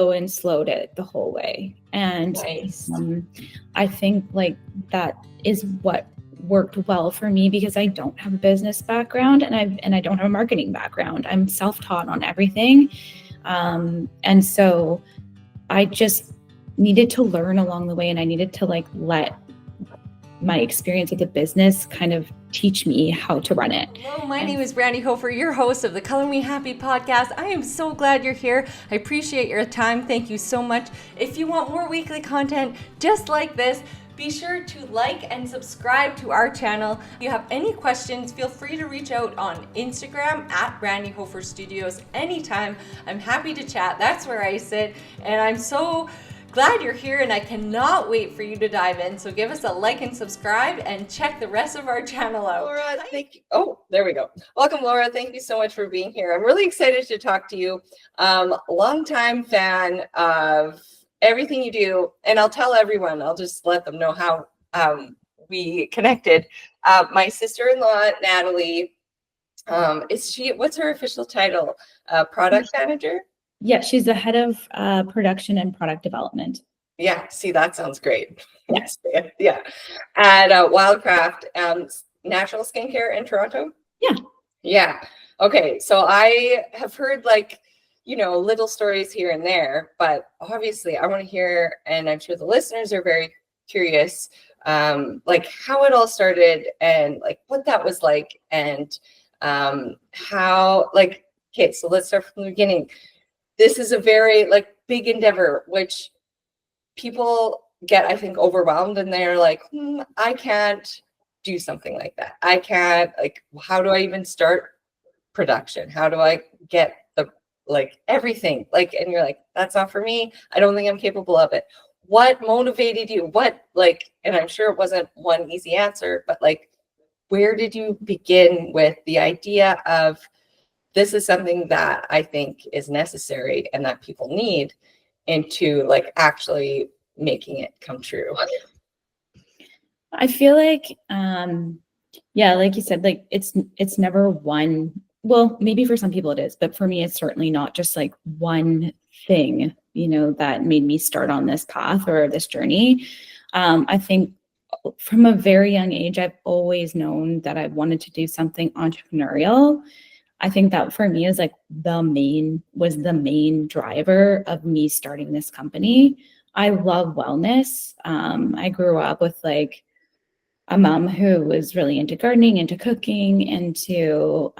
and slowed it the whole way. And Nice. I think like that is what worked well for me, because I don't have a business background, and I don't have a marketing background. I'm self-taught on everything. And so I just needed to learn along the way, and I needed to like let my experience with the business kind of teach me how to run it. Hello, my name is Brandi Hofer, your host of the Color Me Happy podcast. I am so glad you're here. I appreciate your time. Thank you so much. If you want more weekly content just like this, be sure to like and subscribe to our channel. If you have any questions, feel free to reach out on Instagram at Brandi Hofer Studios anytime. I'm happy to chat. That's where I sit. And I'm so glad you're here, and I cannot wait for you to dive in. So give us a like and subscribe, and check the rest of our channel out. Laura, thank you. Oh, there we go. Welcome, Laura. Thank you so much for being here. I'm really excited to talk to you. Longtime fan of everything you do, and I'll tell everyone. I'll just let them know how we connected. My sister-in-law, Natalie, what's her official title? Product manager? Yeah, she's the head of production and product development. Yeah, see, that sounds great. Yes, yeah. At Wildcraft Natural Skincare in Toronto. Yeah. Yeah. Okay, so I have heard little stories here and there, but obviously I want to hear, and I'm sure the listeners are very curious, how it all started and like what that was like, and how okay, so let's start from the beginning. This is a very big endeavor, which people get, I think, overwhelmed, and they're like, I can't do something like that. I can't, how do I even start production? How do I get the, everything? And you're like, that's not for me. I don't think I'm capable of it. What motivated you? And I'm sure it wasn't one easy answer, but where did you begin with the idea of, this is something that I think is necessary and that people need, into actually making it come true? I feel like, yeah, like you said, it's never one. Well, maybe for some people it is, but for me, it's certainly not just one thing, that made me start on this path or this journey. I think from a very young age, I've always known that I wanted to do something entrepreneurial. I think that for me is the main driver of me starting this company. I love wellness. I grew up with a mom who was really into gardening, into cooking, into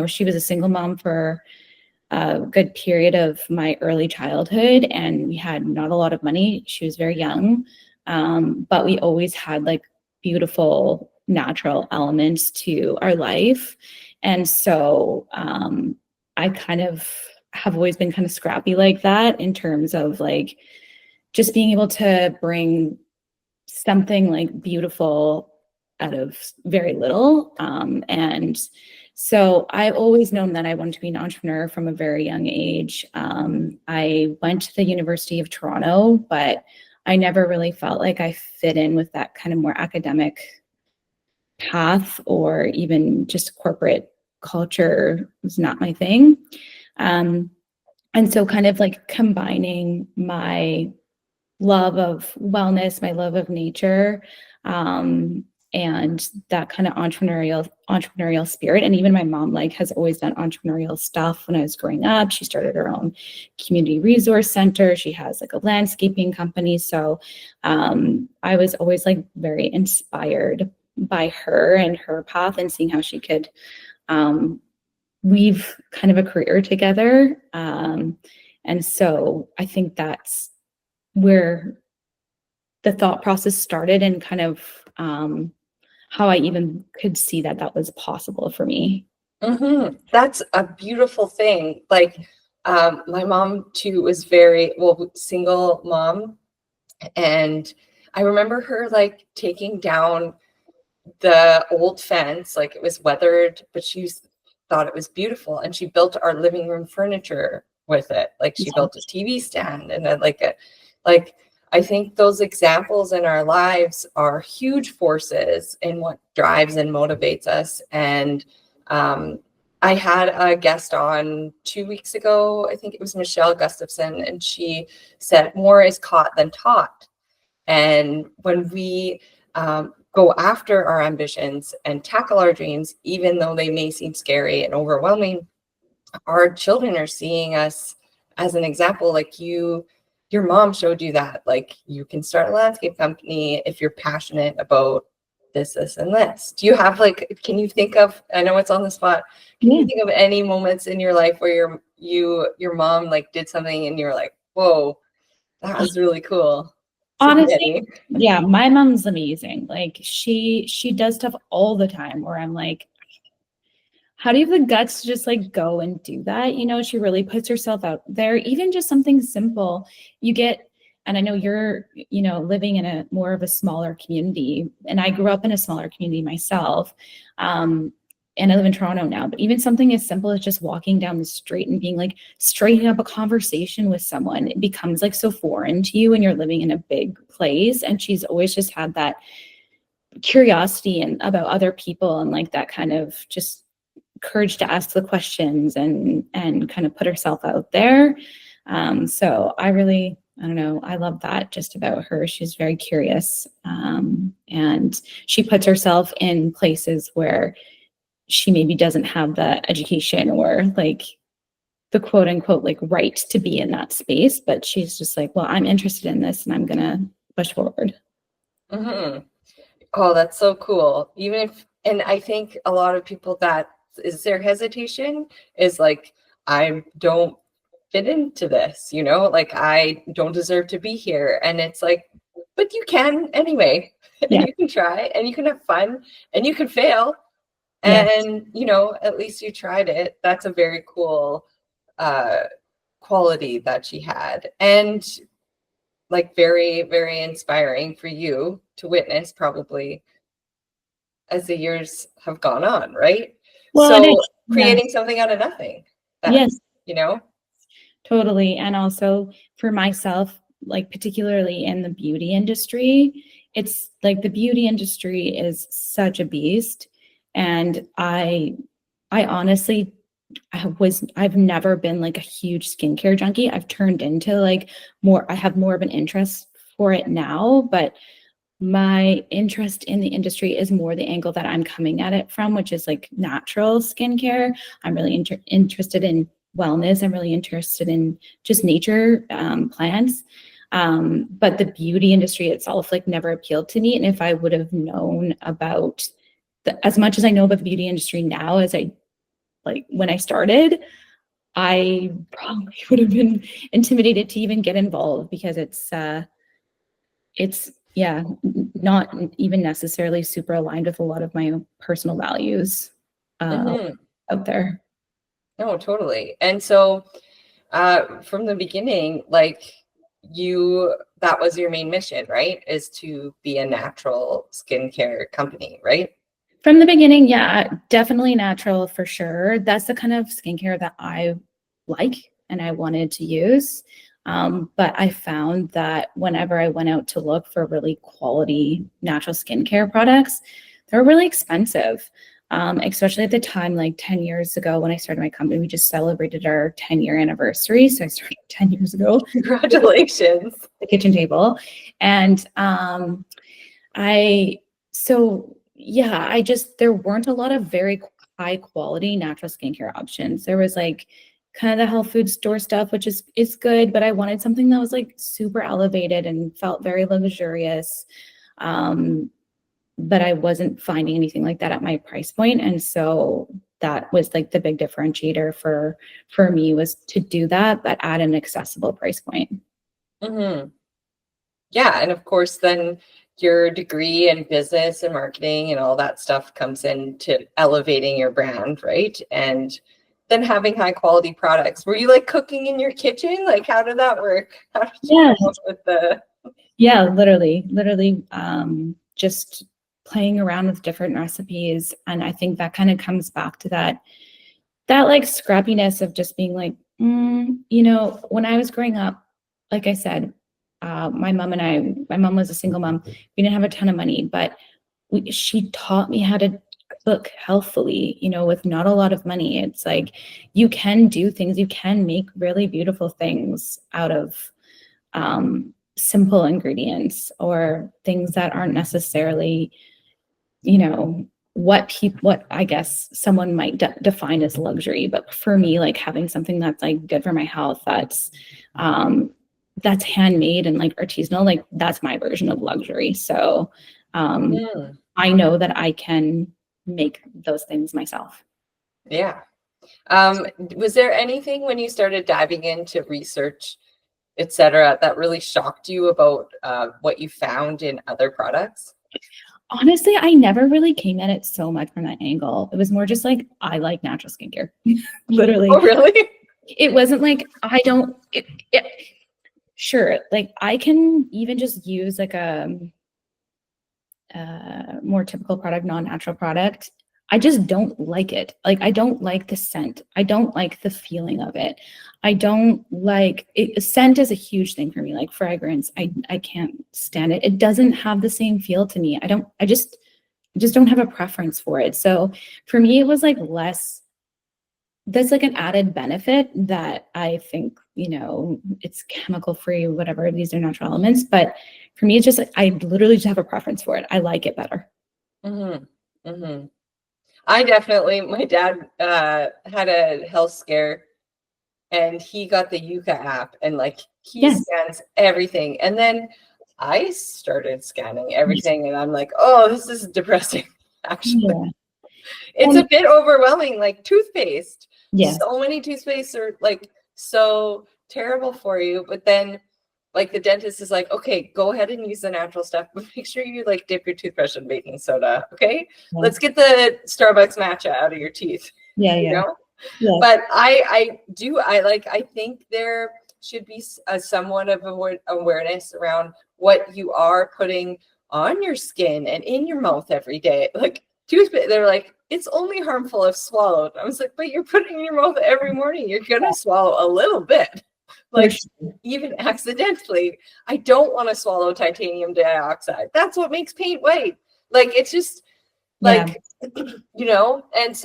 she was a single mom for a good period of my early childhood, and we had not a lot of money. She was very young, but we always had beautiful natural elements to our life. And so I kind of have always been kind of scrappy like that, in terms of just being able to bring something beautiful out of very little. And so I've always known that I wanted to be an entrepreneur from a very young age. I went to the University of Toronto, but I never really felt like I fit in with that kind of more academic path, or even just corporate culture was not my thing. And so kind of combining my love of wellness, my love of nature, and that kind of entrepreneurial spirit. And even my mom has always done entrepreneurial stuff when I was growing up. She started her own community resource center. She has a landscaping company. So I was always very inspired by her and her path, and seeing how she could weave kind of a career together. And so I think that's where the thought process started, and kind of how I even could see that was possible for me. Mm-hmm. That's a beautiful thing. My mom too was very single mom, and I remember her taking down the old fence, it was weathered, but she thought it was beautiful, and she built our living room furniture with it. She built a TV stand, and then I think those examples in our lives are huge forces in what drives and motivates us. And I had a guest on 2 weeks ago. I think it was Michelle Gustafson, and she said more is caught than taught. And when we go after our ambitions and tackle our dreams, even though they may seem scary and overwhelming, our children are seeing us as an example. Like your mom showed you that, like, you can start a landscape company if you're passionate about this, and this. Do you have, like, can you think of, I know it's on the spot, can you think of any moments in your life where your mom like did something and you're like, whoa, that was really cool? Honestly, yeah, my mom's amazing. Like she does stuff all the time where I'm like, how do you have the guts to just like go and do that? You know, she really puts herself out there. Even just something simple, you get, and I know you're, you know, living in a more of a smaller community, and I grew up in a smaller community myself. And I live in Toronto now, but even something as simple as just walking down the street and being like, straightening up a conversation with someone, it becomes like so foreign to you when you're living in a big place. And she's always just had that curiosity and about other people, and like that kind of just courage to ask the questions and kind of put herself out there. So I don't know, I love that just about her. She's very curious, and she puts herself in places where she maybe doesn't have the education or like the quote unquote like right to be in that space, but she's just like, well, I'm interested in this and I'm gonna push forward. Mm-hmm. Oh, that's so cool. Even if, and I think a lot of people, that is their hesitation, is like, I don't fit into this, you know, like I don't deserve to be here. And it's like, but you can anyway. Yeah. You can try and you can have fun and you can fail. And, you know, at least you tried it. That's a very cool quality that she had. And like very, very inspiring for you to witness, probably, as the years have gone on, right? Well, so creating something out of nothing. Yes. You know? Totally. And also for myself, like particularly in the beauty industry, it's like the beauty industry is such a beast. And I honestly, I've never been like a huge skincare junkie. I've turned into like I have more of an interest for it now, but my interest in the industry is more the angle that I'm coming at it from, which is like natural skincare. I'm really interested in wellness. I'm really interested in just nature, plants. But the beauty industry itself like never appealed to me. And if I would have known about as much as I know about the beauty industry now as I like when I started, I probably would have been intimidated to even get involved because it's yeah, not even necessarily super aligned with a lot of my own personal values out there. No, totally. And so from the beginning, like that was your main mission, right? Is to be a natural skincare company, right? From the beginning, yeah, definitely natural for sure. That's the kind of skincare that I like and I wanted to use. But I found that whenever I went out to look for really quality natural skincare products, they're really expensive. Especially at the time, like 10 years ago when I started my company, we just celebrated our 10-year anniversary. So I started 10 years ago. Congratulations. The kitchen table. And there weren't a lot of very high quality natural skincare options. There was like kind of the health food store stuff, which is good, but I wanted something that was like super elevated and felt very luxurious. But I wasn't finding anything like that at my price point. And so that was like the big differentiator for me, was to do that, but at an accessible price point. Mm-hmm. Yeah. And of course, then your degree in business and marketing and all that stuff comes into elevating your brand, right? And then having high quality products. Were you like cooking in your kitchen? Like, how did that work? How did you come up with the... Yeah, literally, just playing around with different recipes. And I think that kind of comes back to that like scrappiness of just being like, you know, when I was growing up, like I said, my mom was a single mom. We didn't have a ton of money, but she taught me how to cook healthfully, you know, with not a lot of money. It's like you can do things, you can make really beautiful things out of simple ingredients or things that aren't necessarily, you know, what I guess someone might define as luxury. But for me, like having something that's like good for my health, that's handmade and like artisanal, like that's my version of luxury. So I know that I can make those things myself. Yeah. Was there anything when you started diving into research, etc., that really shocked you about what you found in other products? Honestly, I never really came at it so much from that angle. It was more just like, I like natural skincare. Literally. Oh, really? It wasn't like, sure, like I can even just use like a more typical product, non-natural product. I just don't like it. Like, I don't like the scent. I don't like the feeling of it. I don't like it. Scent is a huge thing for me, like fragrance. I can't stand it. It doesn't have the same feel to me. I just don't have a preference for it. So for me, it was like less, that's like an added benefit that I think, you know, it's chemical free, whatever, these are natural elements. But for me, it's just like, I literally just have a preference for it. I like it better. I definitely, my dad had a health scare and he got the Yuka app and like he scans everything. And then I started scanning everything and I'm like, oh, this is depressing. Actually, it's a bit overwhelming, like toothpaste. So many toothpastes are like so terrible for you, but then like the dentist is like, okay, go ahead and use the natural stuff, but make sure you like dip your toothbrush in baking soda. Okay. Let's get the Starbucks matcha out of your teeth. You know? But I think there should be somewhat of awareness around what you are putting on your skin and in your mouth every day. Like toothpaste, they're like, it's only harmful if swallowed. I was like, but you're putting in your mouth every morning. You're gonna swallow a little bit. Like even accidentally. I don't want to swallow titanium dioxide. That's what makes paint white. Like it's just like you know, and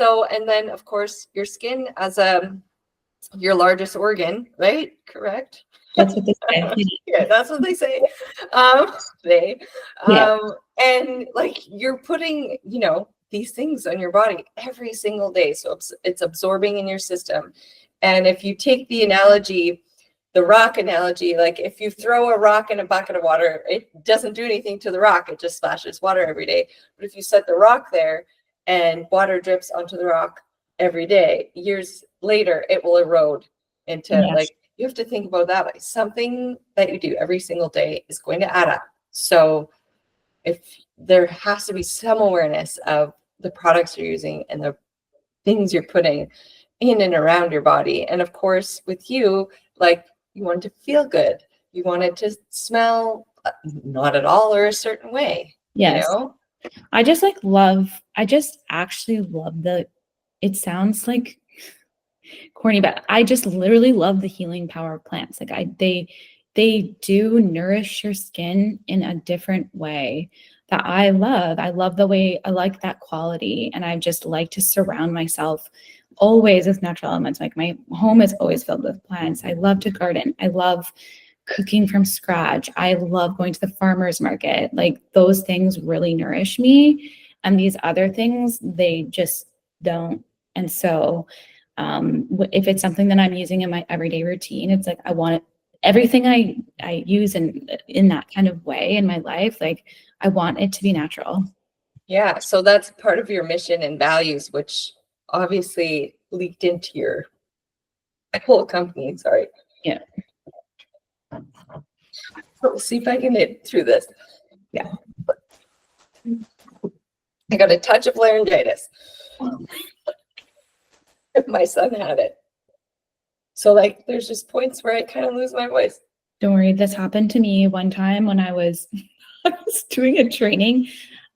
then of course your skin as your largest organ, right? Correct. That's what they say. Yeah, that's what they say. And like you're putting, you know, these things on your body every single day. So it's absorbing in your system. And if you take the analogy, the rock analogy, like if you throw a rock in a bucket of water, it doesn't do anything to the rock. It just splashes water every day. But if you set the rock there and water drips onto the rock every day, years later, it will erode into like, you have to think about that. Like something that you do every single day is going to add up. So if there has to be some awareness of the products you're using and the things you're putting in and around your body. And of course, with you, like you want it to feel good. You want it to smell not at all or a certain way. Yes. You know? I just actually love it sounds like corny, but I just literally love the healing power of plants. Like they do nourish your skin in a different way that I love. I love the way, I like that quality. And I just like to surround myself always with natural elements. Like my home is always filled with plants. I love to garden. I love cooking from scratch. I love going to the farmer's market. Like those things really nourish me. And these other things, they just don't. And so if it's something that I'm using in my everyday routine, it's like I want it, everything I use in that kind of way in my life, like I want it to be natural. Yeah. So that's part of your mission and values, which obviously leaked into your whole company. Sorry. Yeah. Let's see if I can get through this. Yeah. I got a touch of laryngitis. My son had it. So like there's just points where I kind of lose my voice. Don't worry, this happened to me one time when I was doing a training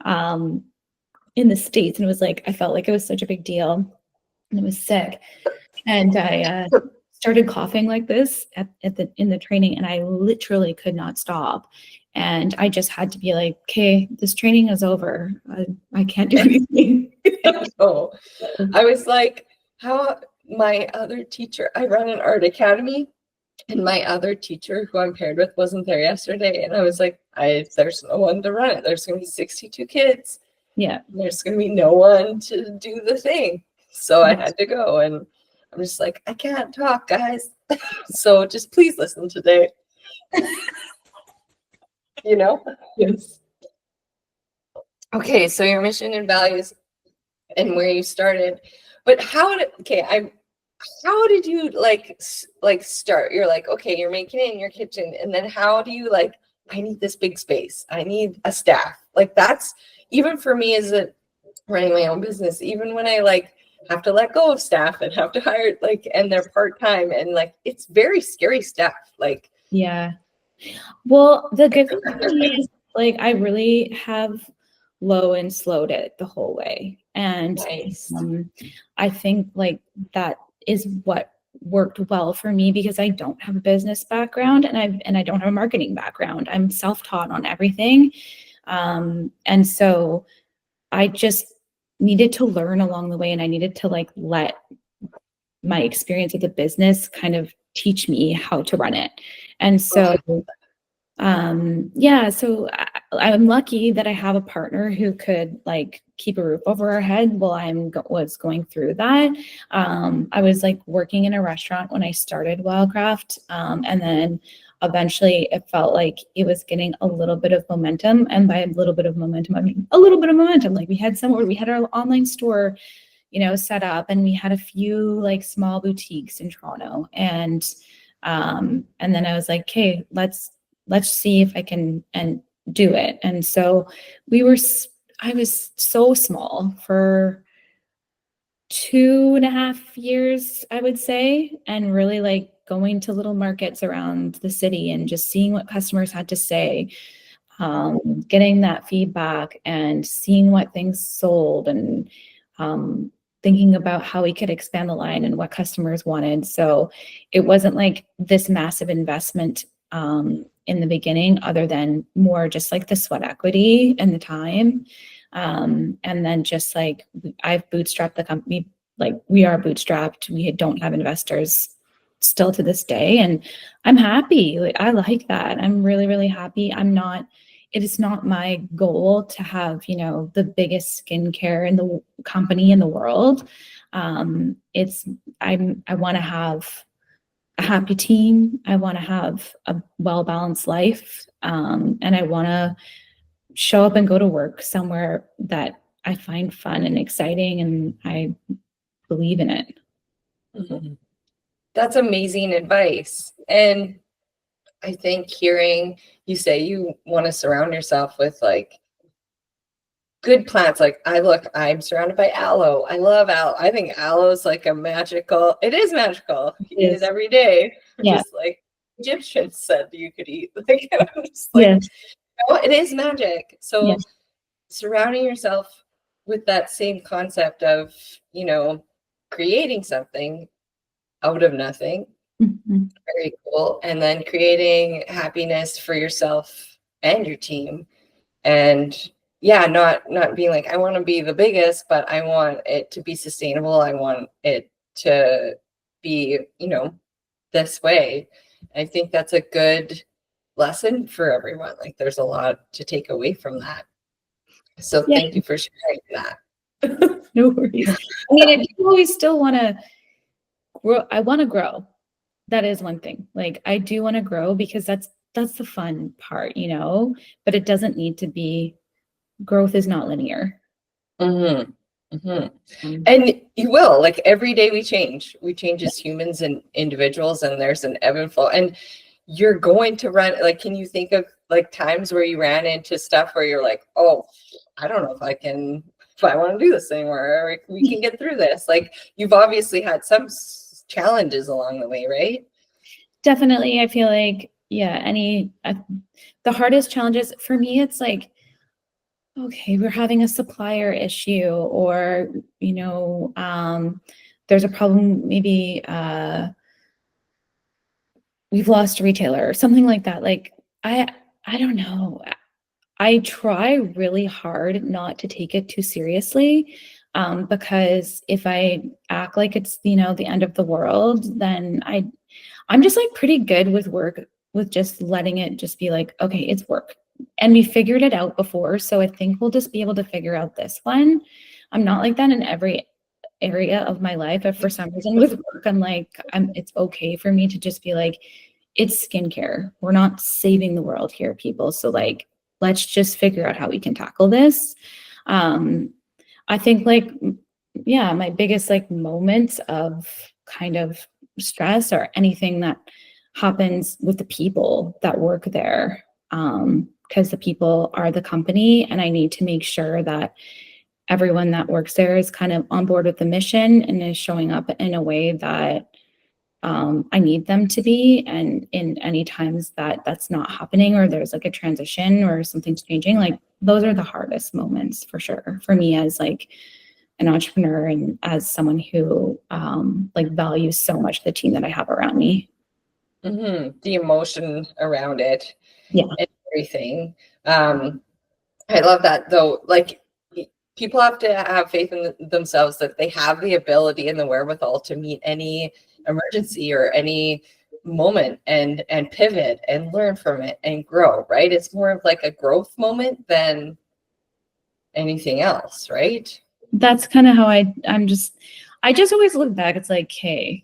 in the States, and it was like I felt like it was such a big deal and I was sick. And I started coughing like this in the training, and I literally could not stop. And I just had to be like, okay, this training is over. I can't do anything. Oh, I was like, how my other teacher, I run an art academy, and my other teacher who I'm paired with wasn't there yesterday. And I was like, there's no one to run it. There's going to be 62 kids. Yeah. There's going to be no one to do the thing. So I had to go. And I'm just like, I can't talk, guys. So just please listen today. You know? Yes. Okay, so your mission and values and where you started. But how did you like start? You're like, okay, you're making it in your kitchen, and then how do you like, I need this big space. I need a staff. Like that's even for me as a running my own business, even when I like have to let go of staff and have to hire like, and they're part-time, and like it's very scary stuff. Like, yeah. Well, the good thing for me is like I really have low and slowed it the whole way. And nice. I think like that is what worked well for me because I don't have a business background and I don't have a marketing background. I'm self-taught on everything. And so I just needed to learn along the way, and I needed to like let my experience with the business kind of teach me how to run it. And so yeah, so I'm lucky that I have a partner who could like keep a roof over our head while was going through that. I was like working in a restaurant when I started Wildcraft, and then eventually it felt like it was getting a little bit of momentum, and by a little bit of momentum, I mean a little bit of momentum. Like we had our online store, set up, and we had a few like small boutiques in Toronto, and then I was like, okay, let's see if I can and do it. And so I was so small for 2.5 years, I would say, and really like going to little markets around the city and just seeing what customers had to say, getting that feedback and seeing what things sold, and thinking about how we could expand the line and what customers wanted. So it wasn't like this massive investment in the beginning, other than more just like the sweat equity and the time. And then just like I've bootstrapped the company, like we are bootstrapped. We don't have investors still to this day. And I'm happy. Like I like that. I'm really, really happy. It is not my goal to have, the biggest skincare in the company in the world. I want to have a happy team. I want to have a well-balanced life. And I want to show up and go to work somewhere that I find fun and exciting, and I believe in it. Mm-hmm. That's amazing advice. And I think hearing you say you want to surround yourself with like good plants. Like I'm surrounded by aloe. I love aloe. I think aloe is like it is magical. You eat it every day. Yeah. Just like Egyptians said you could eat. Like, I'm just like, Yes. it is magic. So Yes. surrounding yourself with that same concept of, creating something out of nothing. Mm-hmm. Very cool. And then creating happiness for yourself and your team. And yeah, not being like, I want to be the biggest, but I want it to be sustainable. I want it to be, this way. I think that's a good lesson for everyone. Like there's a lot to take away from that. So thank you for sharing that. No worries. I mean, I do always still want to grow. I want to grow. That is one thing. Like I do want to grow because that's the fun part, but it doesn't need to be. Growth is not linear. Mm-hmm. Mm-hmm. And you will, like every day we change as humans and individuals, and there's an ebb and flow, and you're going to run. Like, can you think of like times where you ran into stuff where you're like, oh, I don't know if I want to do this anymore, or we can get through this. Like you've obviously had some challenges along the way, right? Definitely. I feel like, the hardest challenges for me, it's like, okay, we're having a supplier issue, or, there's a problem, maybe we've lost a retailer or something like that. Like I don't know. I try really hard not to take it too seriously, because if I act like it's, the end of the world, then I'm just like pretty good with work, with just letting it just be like, okay, it's work. And we figured it out before. So I think we'll just be able to figure out this one. I'm not like that in every area of my life. But for some reason with work, it's okay for me to just be like, it's skincare. We're not saving the world here, people. So like, let's just figure out how we can tackle this. Um, I think like, yeah, my biggest like moments of kind of stress or anything that happens with the people that work there. Because the people are the company, and I need to make sure that everyone that works there is kind of on board with the mission and is showing up in a way that I need them to be. And in any times that that's not happening, or there's like a transition or something's changing, like those are the hardest moments for sure for me as like an entrepreneur and as someone who like values so much the team that I have around me. The emotion around it, Yeah. and everything. I love that though. Like, people have to have faith in themselves that they have the ability and the wherewithal to meet any emergency or any moment and pivot and learn from it and grow, right? It's more of like a growth moment than anything else, right? That's kind of how I just always look back. It's like, hey,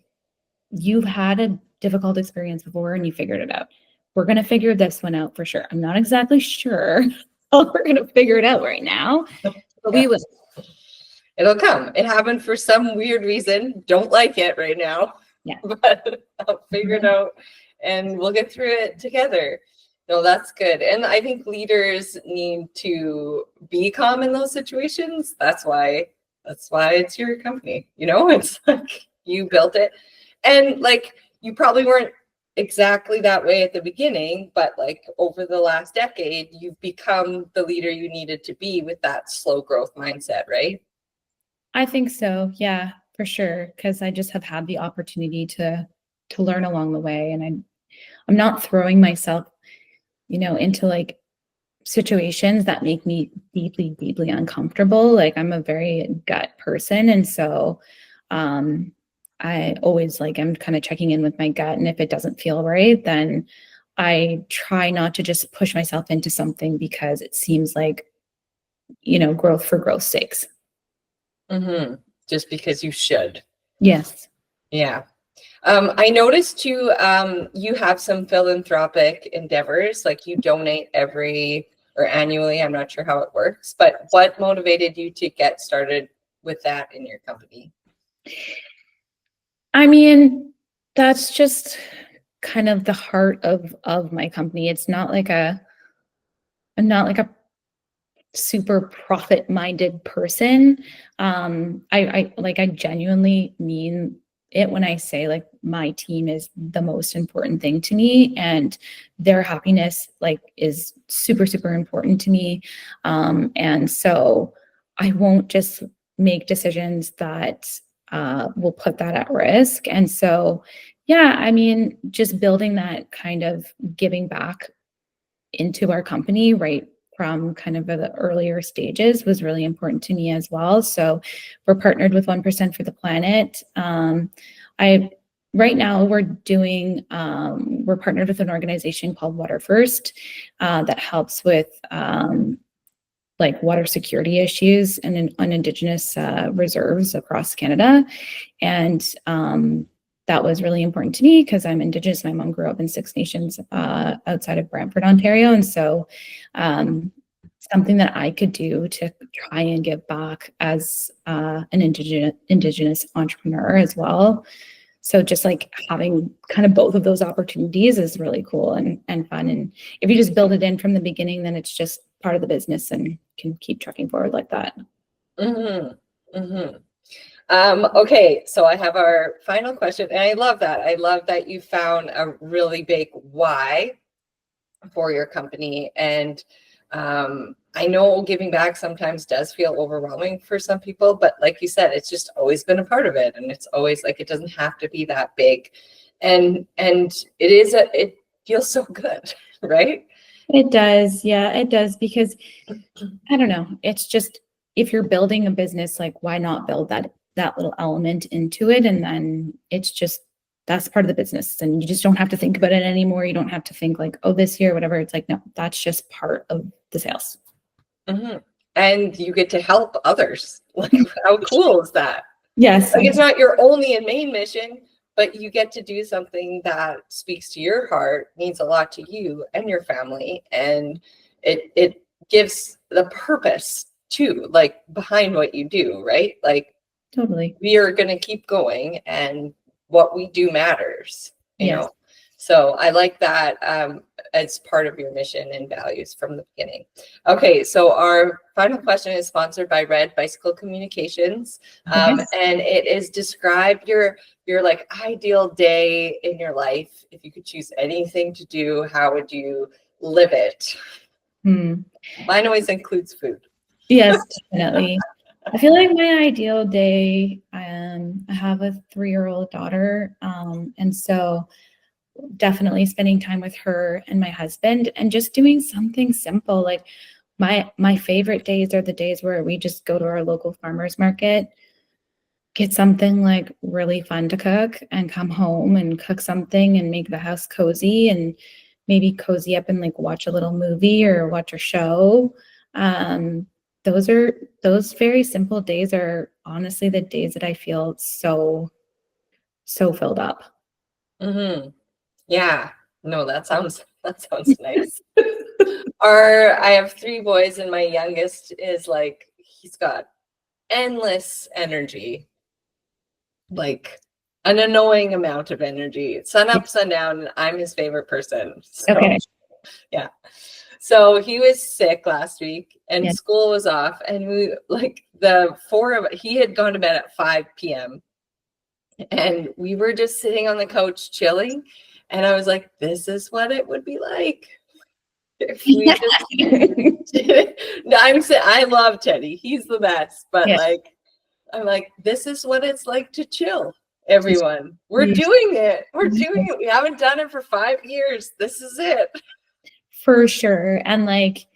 you've had a difficult experience before and you figured it out. We're going to figure this one out for sure. I'm not exactly sure how we're going to figure it out right now, but we will. It'll come. It happened for some weird reason. Don't like it right now. Yeah. But I'll figure it out and we'll get through it together. No, that's good. And I think leaders need to be calm in those situations. That's why it's your company. It's like you built it. And like, you probably weren't exactly that way at the beginning, but like over the last decade, you've become the leader you needed to be with that slow growth mindset, right? I think so. Yeah, for sure. Because I just have had the opportunity to learn along the way, and I'm not throwing myself, into like situations that make me deeply, deeply uncomfortable. Like I'm a very gut person, and so I always like I'm kind of checking in with my gut, and if it doesn't feel right, then I try not to just push myself into something because it seems like growth for growth's sakes. Just because you should. Yes. Yeah. I noticed too, you have some philanthropic endeavors, like you donate every or annually. I'm not sure how it works, but what motivated you to get started with that in your company? I mean, that's just kind of the heart of my company. It's not like I'm not like a super profit-minded person. I genuinely mean it when I say like my team is the most important thing to me, and their happiness like is super, super important to me. And so I won't just make decisions that will put that at risk. And so, yeah, I mean, just building that kind of giving back into our company right from kind of the earlier stages was really important to me as well. So we're partnered with 1% for the planet. Right now we're partnered with an organization called Water First that helps with like water security issues and on Indigenous reserves across Canada. And that was really important to me because I'm Indigenous. My mom grew up in Six Nations outside of Brantford, Ontario. And so something that I could do to try and give back as an Indigenous entrepreneur as well. So just like having kind of both of those opportunities is really cool and fun. And if you just build it in from the beginning, then it's just part of the business and can keep trucking forward like that. Okay, so I have our final question, and I love that. I love that you found a really big why for your company. And I know giving back sometimes does feel overwhelming for some people, but like you said, it's just always been a part of it. And it's always like, it doesn't have to be that big. And it feels so good, right? It does. Yeah, it does. Because I don't know. It's just, if you're building a business, like, why not build that little element into it? And then it's just, that's part of the business. And you just don't have to think about it anymore. You don't have to think like, oh, this year, whatever. It's like, no, that's just part of the sales. Mm-hmm. And you get to help others. Like, how cool is that? Yes. Like, it's not your only and main mission, but you get to do something that speaks to your heart, means a lot to you and your family, and it gives the purpose too, like, behind what you do, right? Like, Totally. we are going to keep going, and what we do matters, you Yes. know. So I like that as part of your mission and values from the beginning. Okay, so our final question is sponsored by Red Bicycle Communications, and it is, describe your like ideal day in your life. If you could choose anything to do, how would you live it? Mine always includes food. Yes, definitely. I feel like my ideal day, I have a 3-year-old daughter, and so definitely spending time with her and my husband, and just doing something simple. Like, my favorite days are the days where we just go to our local farmers market, get something like really fun to cook, and come home and cook something and make the house cozy, and maybe cozy up and like watch a little movie or watch a show. Those very simple days are honestly the days that I feel so filled up. Mm-hmm. Yeah, no, that sounds nice. I have 3 boys, and my youngest is like, he's got endless energy, like an annoying amount of energy. Sun up, sun down, and I'm his favorite person. So, Okay. yeah. So he was sick last week, and Yeah. school was off, and we, like, the 4 of he had gone to bed at 5 p.m. and we were just sitting on the couch chilling, and I was like, this is what it would be like if we just I love Teddy. He's the best, but Yeah. like, I'm like, this is what it's like to chill, everyone. We're Yeah. doing it. We're doing it. We haven't done it for 5 years. This is it. For sure. And like,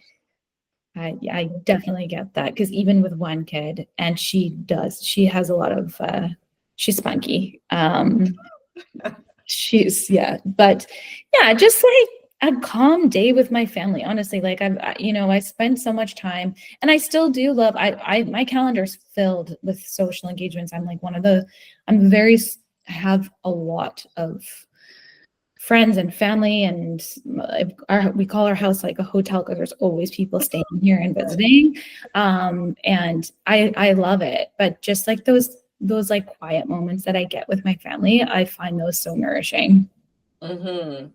I definitely get that, because even with one kid, and she has a lot of she's spunky. But yeah, just like a calm day with my family, honestly. Like, I spend so much time, and I still do love, my calendar's filled with social engagements. I have a lot of friends and family, and we call our house like a hotel, because there's always people staying here and visiting. And I love it. But just like those like quiet moments that I get with my family, I find those so nourishing. Mm-hmm.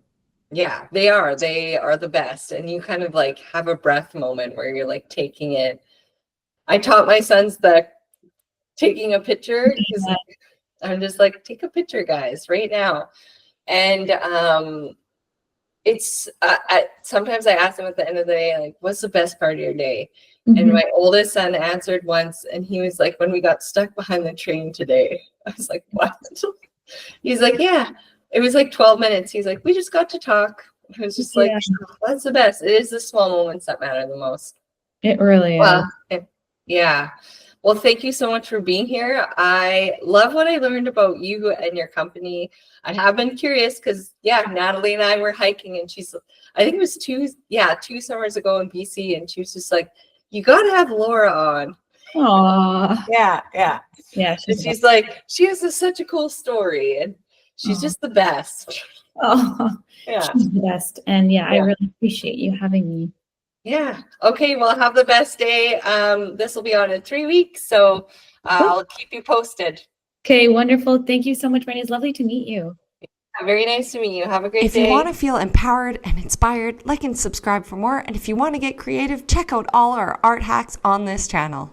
Yeah, they are the best. And you kind of like have a breath moment where you're like taking it. I taught my sons the taking a picture, because I'm just like, take a picture, guys, right now. And it's sometimes I ask them at the end of the day, like, what's the best part of your day? Mm-hmm. And my oldest son answered once, and he was like, when we got stuck behind the train today. I was like, what? He's like, yeah, it was like 12 minutes. He's like, we just got to talk. I was just like, that's the best. It is the small moments that matter the most. It really is. Yeah. Well, thank you so much for being here. I love what I learned about you and your company. I have been curious because, Natalie and I were hiking, and I think it was 2 summers ago in BC, and she was just like, you got to have Laura on. Aww. Yeah. Yeah. She's like, she has such a cool story, and she's just the best. Oh, yeah. She's the best. And I really appreciate you having me. Yeah. Okay. Well, have the best day. This will be on in 3 weeks, so I'll keep you posted. Okay. Wonderful. Thank you so much, Brandi. It's lovely to meet you. Very nice to meet you. Have a great day. If you want to feel empowered and inspired, like and subscribe for more. And if you want to get creative, check out all our art hacks on this channel.